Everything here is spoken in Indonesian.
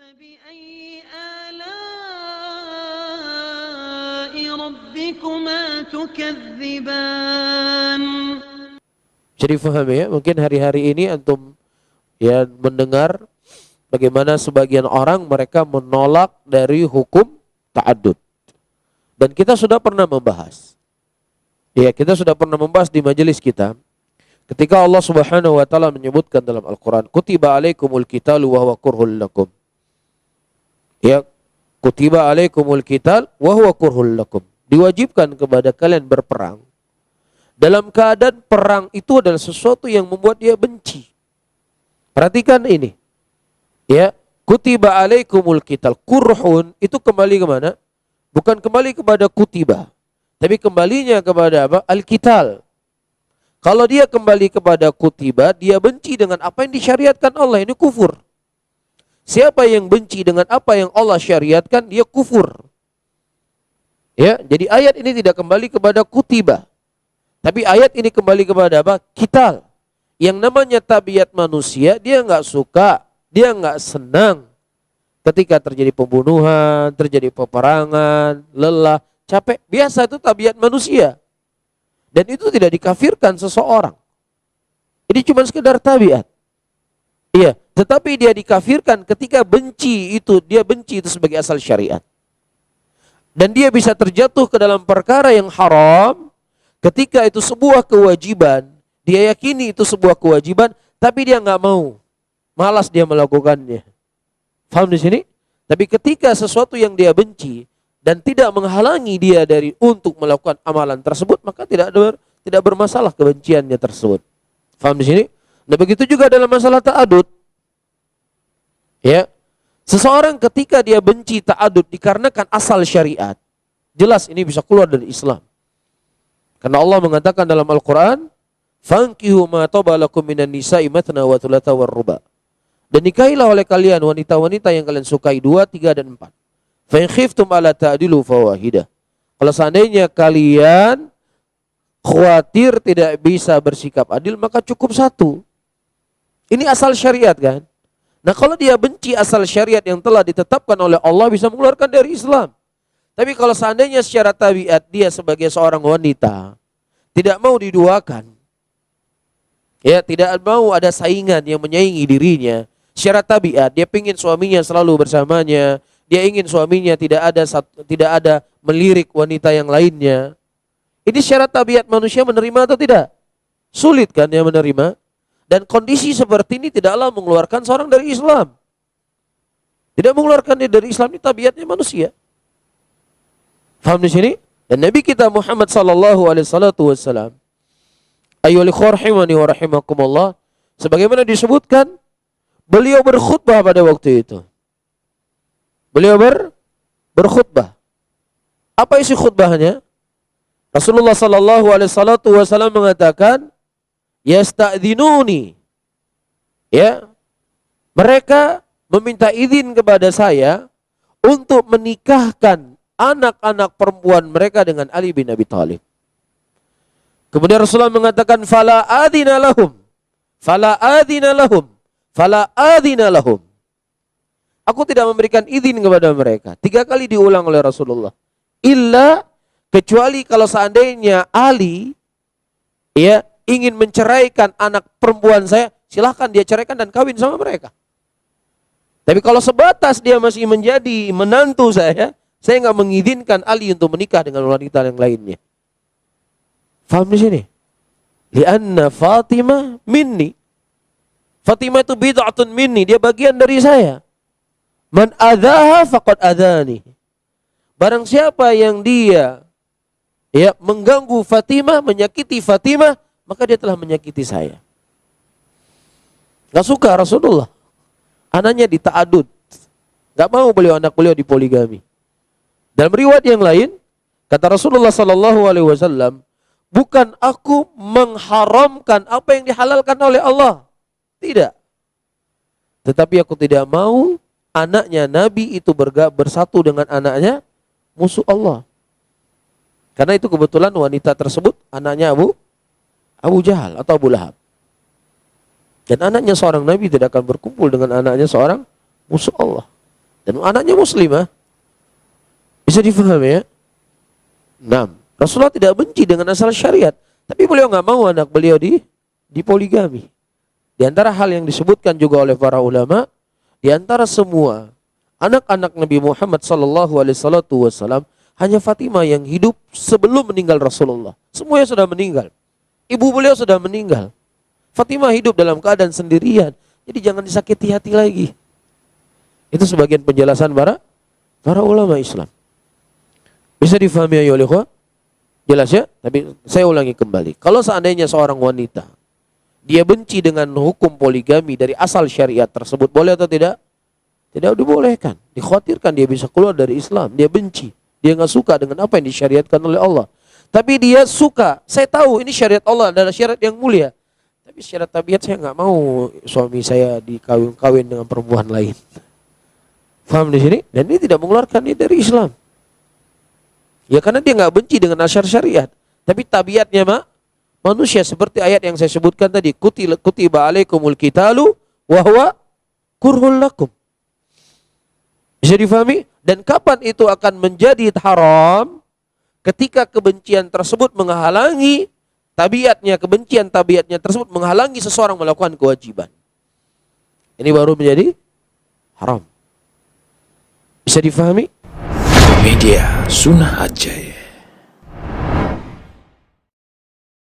فبأي آلاء ربكما تكذبان. Jadi paham ya, mungkin hari-hari ini antum ya mendengar bagaimana sebagian orang mereka menolak dari hukum ta'addud. Dan kita sudah pernah membahas. Ya, kita sudah pernah membahas di majelis kita. Ketika Allah Subhanahu wa taala menyebutkan dalam Al-Qur'an, "Kutiba alaikumul qitalu wa huwa kurhul lakum." Ya, kutiba alaikumul qital wa huwa kurhul lakum. Diwajibkan kepada kalian berperang. Dalam keadaan perang itu adalah sesuatu yang membuat dia benci. Perhatikan ini. Ya, kutiba alaikumul qital. Kurhun itu kembali ke mana? Bukan kembali kepada kutiba, tapi kembalinya kepada apa? Al-qital. Kalau dia kembali kepada kutiba, dia benci dengan apa yang disyariatkan Allah, ini kufur. Siapa yang benci dengan apa yang Allah syariatkan, dia kufur. Ya, jadi ayat ini tidak kembali kepada kutiba. Tapi ayat ini kembali kepada apa? Qital. Yang namanya tabiat manusia, dia nggak suka, dia nggak senang ketika terjadi pembunuhan, terjadi peperangan, lelah, capek. Biasa itu tabiat manusia. Dan itu tidak dikafirkan seseorang. Ini cuma sekedar tabiat. Iya, tetapi dia dikafirkan ketika benci itu, dia benci itu sebagai asal syariat. Dan dia bisa terjatuh ke dalam perkara yang haram ketika itu sebuah kewajiban. Dia yakini itu sebuah kewajiban, tapi dia nggak mau. Malas dia melakukannya. Faham di sini? Tapi ketika sesuatu yang dia benci dan tidak menghalangi dia dari untuk melakukan amalan tersebut, maka tidak bermasalah kebenciannya tersebut. Faham di sini? Nah, begitu juga dalam masalah ta'adud. Ya. Seseorang ketika dia benci ta'adud dikarenakan asal syariat, jelas ini bisa keluar dari Islam. Karena Allah mengatakan dalam Al-Qur'an, "Fankihu ma taba lakum minan nisa'i mathna wa thulatha war ruba." Dan nikahilah oleh kalian wanita-wanita yang kalian sukai 2, 3 dan 4. Fa in khiftum alla ta'dilu fawahidah. Kalau seandainya kalian khawatir tidak bisa bersikap adil, maka cukup 1. Ini asal syariat kan? Nah, kalau dia benci asal syariat yang telah ditetapkan oleh Allah, bisa mengeluarkan dari Islam. Tapi kalau seandainya secara tabiat dia sebagai seorang wanita tidak mau diduakan, ya, tidak mau ada saingan yang menyaingi dirinya, secara tabiat dia ingin suaminya selalu bersamanya, dia ingin suaminya tidak ada melirik wanita yang lainnya. Ini secara tabiat manusia menerima atau tidak? Sulit kan dia menerima? Dan kondisi seperti ini tidaklah mengeluarkan seorang dari Islam. Tidak mengeluarkan dia dari Islam, ini tabiatnya manusia. Faham di sini? Dan Nabi kita Muhammad sallallahu alaihi wasallam, ayyuhal ikhwah rahimani wa rahimakumullah, sebagaimana disebutkan, beliau berkhutbah pada waktu itu. Beliau berkhutbah. Apa isi khutbahnya? Rasulullah sallallahu alaihi wasallam mengatakan, yasta'dzinuni. Ya. Mereka meminta izin kepada saya untuk menikahkan anak-anak perempuan mereka dengan Ali bin Abi Thalib. Kemudian Rasulullah mengatakan, fala adina lahum. Fala adina lahum. Fala adina lahum. Aku tidak memberikan izin kepada mereka. 3 kali diulang oleh Rasulullah. Illa, kecuali kalau seandainya Ali ya ingin menceraikan anak perempuan saya, silahkan dia ceraikan dan kawin sama mereka. Tapi kalau sebatas dia masih menjadi menantu saya nggak mengizinkan Ali untuk menikah dengan wanita yang lainnya. Faham di sini? Lianna Fatimah minni. Fatimah itu bid'atun minni, dia bagian dari saya. Man adzaha faqad adzani. Barang siapa yang dia ya mengganggu Fatimah, menyakiti Fatimah, maka dia telah menyakiti saya. Gak suka Rasulullah anaknya dita'adud. Gak mau anak beliau dipoligami. Dalam riwayat yang lain, kata Rasulullah sallallahu alaihi wasallam, bukan aku mengharamkan apa yang dihalalkan oleh Allah. Tidak. Tetapi aku tidak mau anaknya Nabi itu bersatu dengan anaknya musuh Allah. Karena itu kebetulan wanita tersebut anaknya Abu Jahal atau Abu Lahab. Dan anaknya seorang Nabi tidak akan berkumpul dengan anaknya seorang musuh Allah. Dan anaknya muslimah. Bisa difahami ya? 6. Rasulullah tidak benci dengan asal syariat. Tapi beliau nggak mau anak beliau di poligami. Di antara hal yang disebutkan juga oleh para ulama, di antara semua anak-anak Nabi Muhammad SAW, hanya Fatimah yang hidup sebelum meninggal Rasulullah. Semuanya sudah meninggal. Ibu beliau sudah meninggal. Fatimah hidup dalam keadaan sendirian. Jadi jangan disakiti hati lagi. Itu sebagian penjelasan para ulama Islam. Bisa difahami ya oleh jelas ya? Tapi saya ulangi kembali. Kalau seandainya seorang wanita dia benci dengan hukum poligami dari asal syariat tersebut, boleh atau tidak? Tidak dibolehkan. Dikhawatirkan dia bisa keluar dari Islam. Dia benci. Dia nggak suka dengan apa yang disyariatkan oleh Allah. Tapi dia suka. Saya tahu ini syariat Allah adalah syariat yang mulia. Tapi secara tabiat saya nggak mau suami saya dikawin dengan perempuan lain. Faham di sini? Dan ini tidak mengeluarkan dia dari Islam. Ya karena dia nggak benci dengan asyar syariat. Tapi tabiatnya manusia seperti ayat yang saya sebutkan tadi. Kutiba alaikumul qitalu wa huwa kurhul lakum. Bisa difahami? Dan kapan itu akan menjadi haram? Ketika kebencian tersebut menghalangi kebencian tabiatnya tersebut menghalangi seseorang melakukan kewajiban. Ini baru menjadi haram. Bisa difahami? Media Sunnah Aceh.